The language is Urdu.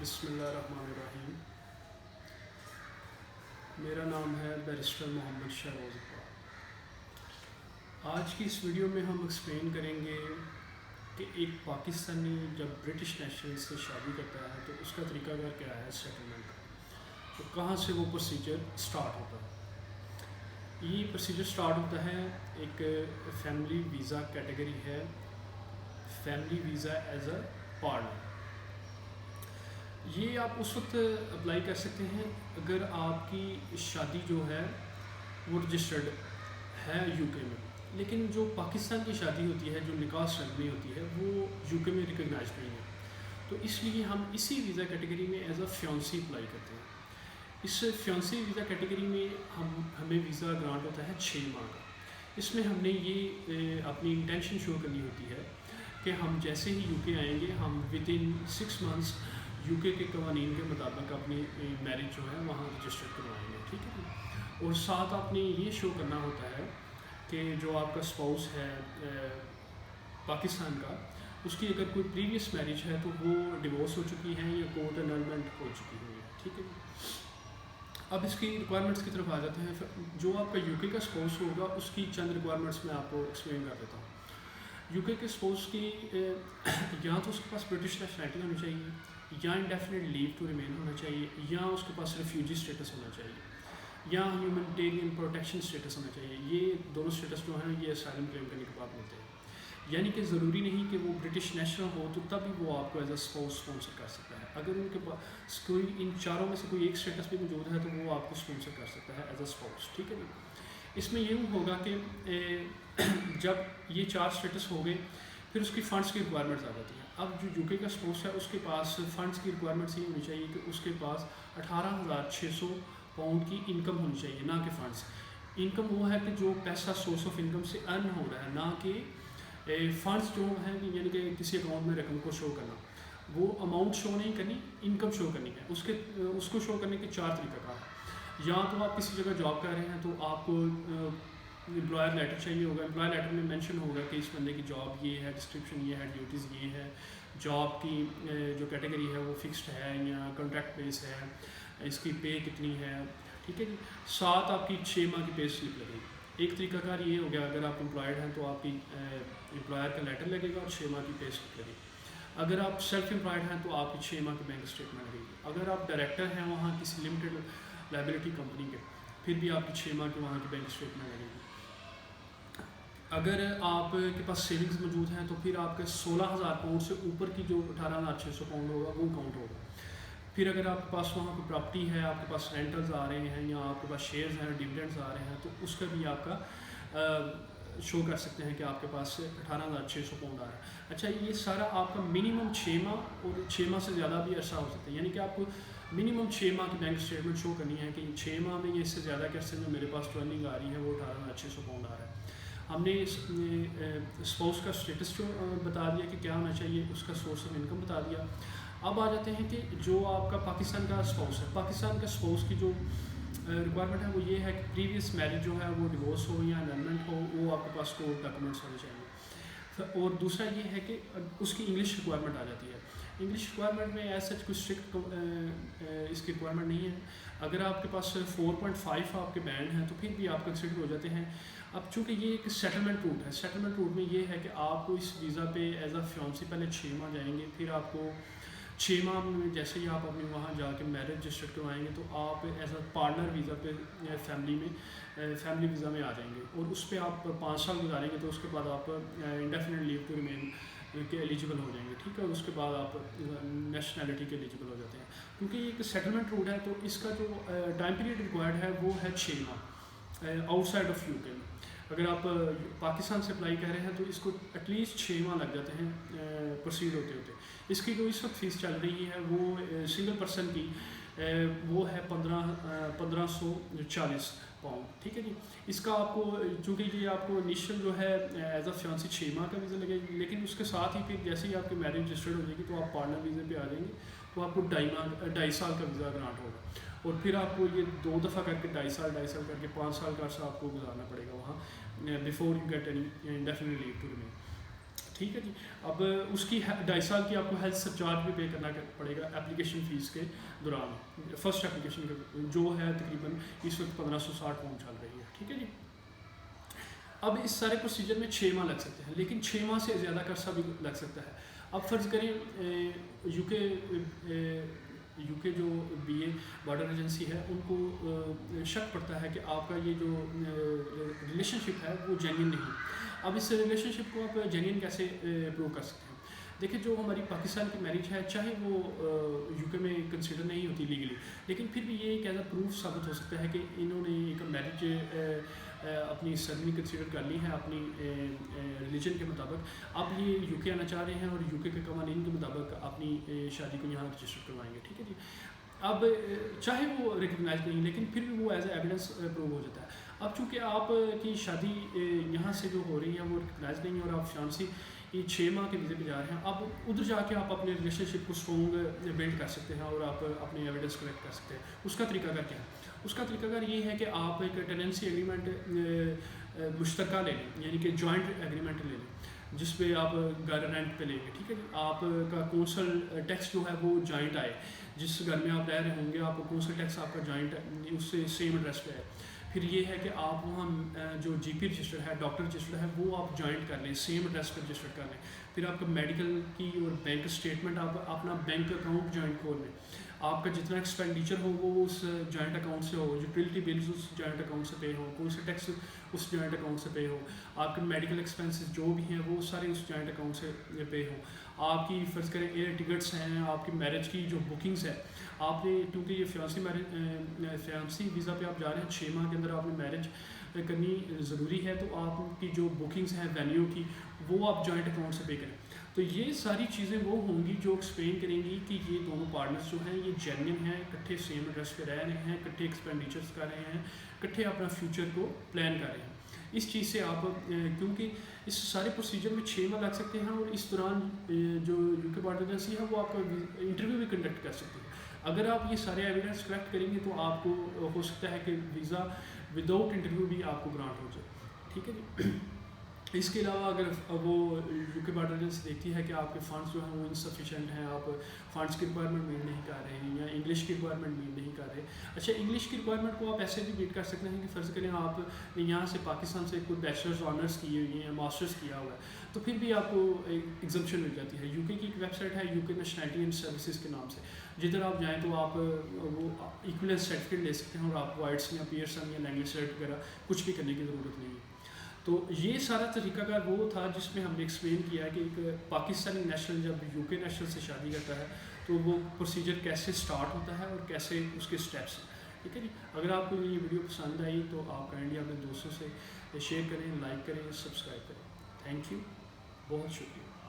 بسم اللہ الرحمن الرحیم. میرا نام ہے بیرسٹر محمد شہروز اقبال. آج کی اس ویڈیو میں ہم ایکسپلین کریں گے کہ ایک پاکستانی جب برٹش نیشنل سے شادی کرتا ہے تو اس کا طریقہ کار کیا ہے سیٹلمنٹ کا، تو کہاں سے وہ پروسیجر سٹارٹ ہوتا ہے. یہ پروسیجر سٹارٹ ہوتا ہے ایک فیملی ویزا کیٹیگری ہے، family visa as a partner. یہ آپ اس وقت اپلائی کر سکتے ہیں اگر آپ کی شادی جو ہے وہ رجسٹرڈ ہے یو کے میں، لیکن جو پاکستان کی شادی ہوتی ہے، جو نکاح سرمنی ہوتی ہے، وہ یو کے میں ریکگنائز نہیں ہے. تو اس لیے ہم اسی ویزا کیٹیگری میں ایز اے فیونسی اپلائی کرتے ہیں. اس فیونسی ویزا کیٹیگری میں ہمیں ویزا گرانٹ ہوتا ہے 6 ماہ کا. اس میں ہم نے یہ اپنی انٹینشن شو کرنی ہوتی ہے کہ ہم جیسے ہی یو کے آئیں گے ہم ود ان 6 منتھس یو کے قوانین کے مطابق اپنی میرج جو ہے وہاں رجسٹر کروائیں گے. ٹھیک ہے. اور ساتھ آپ نے یہ شو کرنا ہوتا ہے کہ جو آپ کا اسپاؤس ہے پاکستان کا، اس کی اگر کوئی پریویس میرج ہے تو وہ ڈیورس ہو چکی ہے یا کورٹ انلمنٹ ہو چکی ہوئی ہے. ٹھیک ہے. اب اس کی ریکوائرمنٹس کی طرف آ جاتے ہیں. جو آپ کا یو کے کا اسپاؤس ہوگا اس کی چند ریکوائرمنٹس میں آپ کو ایکسپلین کر دیتا ہوں. یو کے اسپاؤس کی یا تو اس کے پاس برٹش نیشنلٹی ہونی چاہیے، یا انڈیفینٹ لیو ٹو ریمین ہونا چاہیے، یا اس کے پاس ریفیوجی اسٹیٹس ہونا چاہیے، یا ہیومنٹیرین پروٹیکشن اسٹیٹس ہونا چاہیے. یہ دونوں اسٹیٹس جو ہیں یہ اسائلم کلیم کرنے کے بعد ملتے ہیں. یعنی کہ ضروری نہیں کہ وہ برٹش نیشنل ہو تو تب بھی وہ آپ کو ایز اے اسپاؤس اسپانسر کر سکتا ہے. اگر ان کے پاس کوئی ان چاروں میں سے کوئی ایک اسٹیٹس بھی موجود ہے تو وہ آپ کو اسپانسر کر سکتا ہے ایز اے اسپاؤس. ٹھیک ہے جی. اس میں یہ ہوگا کہ جب یہ 4 اسٹیٹس ہو گئے پھر اس کی فنڈس کی ریکوائرمنٹس آ جاتی ہیں. اب جو یو کے کا اسپاؤس ہے اس کے پاس فنڈس کی ریکوائرمنٹس یہ ہونی چاہیے کہ اس کے پاس 18,600 پاؤنڈ کی انکم ہونی چاہیے، نہ کہ فنڈس. انکم وہ ہے کہ جو پیسہ سورس آف انکم سے ارن ہو رہا ہے، نہ کہ فنڈس جو ہیں یعنی کہ کسی اکاؤنٹ میں رقم کو شو کرنا. وہ اماؤنٹ شو نہیں کرنی، انکم شو کرنی ہے. اس کو شو کرنے کے 4 طریقہ کار ہیں. یا تو آپ کسی جگہ جاب کر رہے ہیں تو آپ کو امپلائر لیٹر چاہیے ہوگا. امپلائر لیٹر میں مینشن ہوگا کہ اس بندے کی جاب یہ ہے، ڈسکرپشن یہ ہے، ڈیوٹیز یہ ہے، جاب کی جو کیٹیگری ہے وہ فکسڈ ہے یا کانٹریکٹ بیس ہے، اس کی پے کتنی ہے. ٹھیک ہے جی. ساتھ آپ کی 6 ماہ کی پے سلپ لگے گی. ایک طریقہ کار یہ ہو گیا اگر آپ امپلائڈ ہیں تو آپ کی امپلائر کا لیٹر لگے گا اور 6 ماہ کی پے سلپ لگے گی. اگر آپ سیلف امپلائڈ ہیں تو آپ کی 6 ماہ کی بینک اسٹیٹمنٹ لگے گی. اگر آپ ڈائریکٹر ہیں وہاں کسی لمیٹڈ لائبلٹی کمپنی کے، پھر بھی آپ کی 6 ماہ کی وہاں کی بینک اسٹیٹمنٹ لگے گی. اگر آپ کے پاس سیونگز موجود ہیں تو پھر آپ کے 16,000 پاؤنڈ سے اوپر کی جو 18,600 پاؤنڈ ہوگا وہ کاؤنٹ ہوگا. پھر اگر آپ کے پاس وہاں کوئی پراپرٹی ہے، آپ کے پاس رینٹلز آ رہے ہیں یا آپ کے پاس شیئرز ہیں، ڈیویڈنڈز آ رہے ہیں، تو اس کا بھی آپ کا شو کر سکتے ہیں کہ آپ کے پاس سے 18,600 پاؤنڈ آ رہا ہے. اچھا، یہ سارا آپ کا منیمم 6 ماہ اور 6 ماہ سے زیادہ بھی عرصہ ہو سکتا ہے. یعنی کہ آپ کو منیمم 6 ماہ کی بینک اسٹیٹمنٹ شو کرنی ہے کہ 6 ماہ میں یہ اس سے زیادہ کے عرصے میں میرے پاس ارننگ آ رہی ہے وہ 18,600 پاؤنڈ آ رہا ہے. ہم نے اسپاؤس کا اسٹیٹس جو بتا دیا کہ کیا ہونا چاہیے، اس کا سورس آف انکم بتا دیا. اب آ جاتے ہیں کہ جو آپ کا پاکستان کا اسپاؤس ہے، پاکستان کا اسپاؤس کی جو ریکوائرمنٹ ہے وہ یہ ہے کہ پریویس میرج جو ہے وہ ڈیورس ہو یا انلمنٹ ہو، وہ آپ کے پاس کورٹ ڈاکومنٹس ہونے چاہیے. اور دوسرا یہ ہے کہ اس کی انگلش ریکوائرمنٹ آ جاتی ہے. انگلش ریکوائرمنٹ میں ایز سچ کوئی اسٹرکٹ اس کی ریکوائرمنٹ نہیں ہے. اگر آپ کے پاس 4.5 آپ کے بینڈ ہیں تو پھر بھی آپ کنسیڈر ہو جاتے ہیں. اب چونکہ یہ ایک سیٹلمنٹ روٹ ہے، سیٹلمنٹ روٹ میں یہ ہے کہ آپ کو اس ویزا پہ ایز اے فیونسی پہلے 6 ماہ جائیں گے، پھر آپ کو 6 ماہ میں جیسے ہی آپ اپنے وہاں جا کے میرج رجسٹر کروائیں گے تو آپ ایز اے پارٹنر ویزا پہ فیملی ویزا میں آ جائیں گے. اور اس پہ آپ 5 سال گزاریں گے تو اس کے بعد آپ انڈیفینٹ لیو ٹو ریمین کے ایلیجیبل ہو جائیں گے. ٹھیک ہے. اس کے بعد آپ نیشنلٹی کے ایلیجیبل ہو جاتے ہیں. کیونکہ یہ ایک سیٹلمنٹ روٹ ہے تو اس کا جو ٹائم پیریڈ ریکوائرڈ ہے وہ ہے 6 ماہ آؤٹ سائڈ آف یو کے. اگر آپ پاکستان سے اپلائی کر رہے ہیں تو اس کو ایٹ لیسٹ 6 ماہ لگ جاتے ہیں پروسیڈ ہوتے ہوتے. اس کی جو اس وقت فیس چل رہی ہے وہ سنگل پرسن کی وہ ہے 1540 پاؤنڈ. ٹھیک ہے جی. اس کا آپ کو چونکہ یہ آپ کو انیشیل جو ہے ایز اے فیونسی 6 ماہ کا ویزا لگے گی، لیکن اس کے ساتھ ہی پھر جیسے ہی آپ کی میرج رجسٹرڈ ہو جائے گی تو آپ پارٹنر ویزے پہ آ جائیں گے تو آپ کو 2.5 سال کا ویزا گرانٹ ہوگا. اور پھر آپ کو یہ 2 دفعہ کر کے 2.5 سال کر کے 5 سال کا عرصہ آپ کو گزارنا پڑے گا وہاں before you get any indefinite leave to remain. ٹھیک ہے جی. اب اس کی 2.5 سال کی آپ کو ہیلتھ سرچارج بھی پے کرنا پڑے گا اپلیکیشن فیس کے دوران. فرسٹ اپلیکیشن کا جو ہے تقریباً اس وقت 1560 پاؤنڈ چل رہی ہے. ٹھیک ہے جی. اب اس سارے پروسیجر میں 6 ماہ لگ سکتے ہیں، لیکن 6 ماہ سے زیادہ کا عرصہ بھی لگ سکتا ہے. اب فرض کریں یو کے جو بی اے بارڈر ایجنسی ہے ان کو شک پڑتا ہے کہ آپ کا یہ جو ریلیشن شپ ہے وہ جینین نہیں. اب اس ریلیشن شپ کو آپ جینین کیسے پروو کر سکتے ہیں؟ دیکھیں جو ہماری پاکستان کی میرج ہے چاہے وہ یو کے میں کنسیڈر نہیں ہوتی لیگلی، لیکن پھر بھی یہ ایک ایز اے پروف ثابت ہو سکتا ہے کہ انہوں نے ایک میرج اپنی سرنی کنسیڈر کر لی ہے اپنی ریلیجن کے مطابق. اب یہ یو کے آنا چاہ رہے ہیں اور یو کے قوانین کے مطابق اپنی شادی کو یہاں رجسٹر کروائیں گے. ٹھیک ہے جی. اب چاہے وہ ریکگنائز نہیں لیکن پھر بھی وہ ایز اے ایویڈنس پروو ہو جاتا ہے. اب چونکہ آپ کی شادی یہاں سے جو ہو رہی ہے وہ ریکگنائز نہیں ہے اور آپ فیانسی یہ 6 ماہ کے ویزے پہ جا رہے ہیں، اب ادھر جا کے آپ اپنے ریلیشن شپ کو اسٹرانگ بلڈ کر سکتے ہیں اور آپ اپنے ایویڈنس کلیکٹ کر سکتے ہیں. اس کا طریقہ کار کیا ہے؟ اس کا طریقہ کار یہ ہے کہ آپ ایک ٹیننسی ایگریمنٹ مشترکہ لے لیں، یعنی کہ جوائنٹ ایگریمنٹ لے لیں جس پہ آپ گھر رینٹ پہ لیں گے. ٹھیک ہے جی. آپ کا کونسل ٹیکس جو ہے وہ جوائنٹ آئے، جس گھر میں آپ رہ رہے ہوں گے آپ کونسل ٹیکس آپ کا جوائنٹ اس سے سیم ایڈریس پہ ہے. پھر یہ ہے کہ آپ وہاں جو جی پی رجسٹر ہے، ڈاکٹر رجسٹر ہے، وہ آپ جوائنٹ کر لیں، سیم ایڈریس پہ رجسٹر کر لیں. پھر آپ کا میڈیکل کی اور بینک اسٹیٹمنٹ آپ اپنا بینک اکاؤنٹ جوائنٹ کھول لیں. آپ کا جتنا ایکسپینڈیچر ہو وہ اس جوائنٹ اکاؤنٹ سے ہو، یوٹیلٹی بلز اس جوائنٹ اکاؤنٹ سے پے ہو، کون سے ٹیکس اس جوائنٹ اکاؤنٹ سے پے ہو، آپ کے میڈیکل ایکسپینسز جو بھی ہیں وہ سارے اس جوائنٹ اکاؤنٹ سے پے ہو. آپ کی فرض کریں ایئر ٹکٹس ہیں، آپ کی میرج کی جو بکنگس ہے، آپ نے کیونکہ یہ فیانسی ویزا پہ آپ جا رہے ہیں 6 ماہ کے اندر آپ نے میرج کرنی ضروری ہے، تو آپ کی جو بکنگس ہیں وینیو کی وہ آپ جوائنٹ اکاؤنٹ سے پے کریں. تو یہ ساری چیزیں وہ ہوں گی جو ایکسپلین کریں گی کہ یہ دونوں پارٹنرز جو ہیں یہ جینین ہیں، اکٹھے سیم ایڈریس پہ رہ رہے ہیں، اکٹھے ایکسپینڈیچرس کر رہے ہیں، اکٹھے اپنا فیوچر کو پلان کر رہے ہیں. اس چیز سے آپ کیونکہ اس سارے پروسیجر میں 6 ماہ لگ سکتے ہیں اور اس دوران جو یو کے بارڈر ایجنسی ہے وہ آپ کا انٹرویو بھی کنڈکٹ کر سکتی ہے. اگر آپ یہ سارے ایویڈنس کلیکٹ کریں گے تو آپ کو ہو سکتا ہے کہ ویزا وداؤٹ انٹرویو بھی آپ کو گرانٹ ہو جائے. ٹھیک ہے جی. اس کے علاوہ اگر وہ یو کے بارڈر ایجنسی دیکھتی ہے کہ آپ کے فنڈس جو ہیں وہ انسفیشینٹ ہیں، آپ فنڈس کی ریکوائرمنٹ میٹ نہیں کر رہے ہیں یا انگلش کی ریکوائرمنٹ میٹ نہیں کر رہے. اچھا انگلش کی ریکوائرمنٹ کو آپ ایسے بھی میٹ کر سکتے ہیں کہ فرض کریں آپ نے یہاں سے پاکستان سے کوئی بیچلرز آنرس کیے ہوئے ہیں، ماسٹرس کیا ہوا ہے، تو پھر بھی آپ کو ایگزمپشن مل جاتی ہے. یو کے کی ایک ویب سائٹ ہے یو کے نیشنلٹی اینڈ سروسز کے نام سے، جدھر آپ جائیں تو آپ وہ ایکویلنس سرٹیفکیٹ لے سکتے ہیں اور آپ کو آئٹس یا پیئرسن یا لینگویج سرٹ وغیرہ کچھ بھی کرنے کی ضرورت نہیں ہے. تو یہ سارا طریقہ کار وہ تھا جس میں ہم نے ایکسپلین کیا کہ ایک پاکستانی نیشنل جب یو کے نیشنل سے شادی کرتا ہے تو وہ پروسیجر کیسے سٹارٹ ہوتا ہے اور کیسے اس کے سٹیپس ہیں. ٹھیک ہے جی. اگر آپ کو یہ ویڈیو پسند آئی تو آپ کائنڈلی اپنے دوستوں سے شیئر کریں، لائک کریں، سبسکرائب کریں. تھینک یو، بہت شکریہ.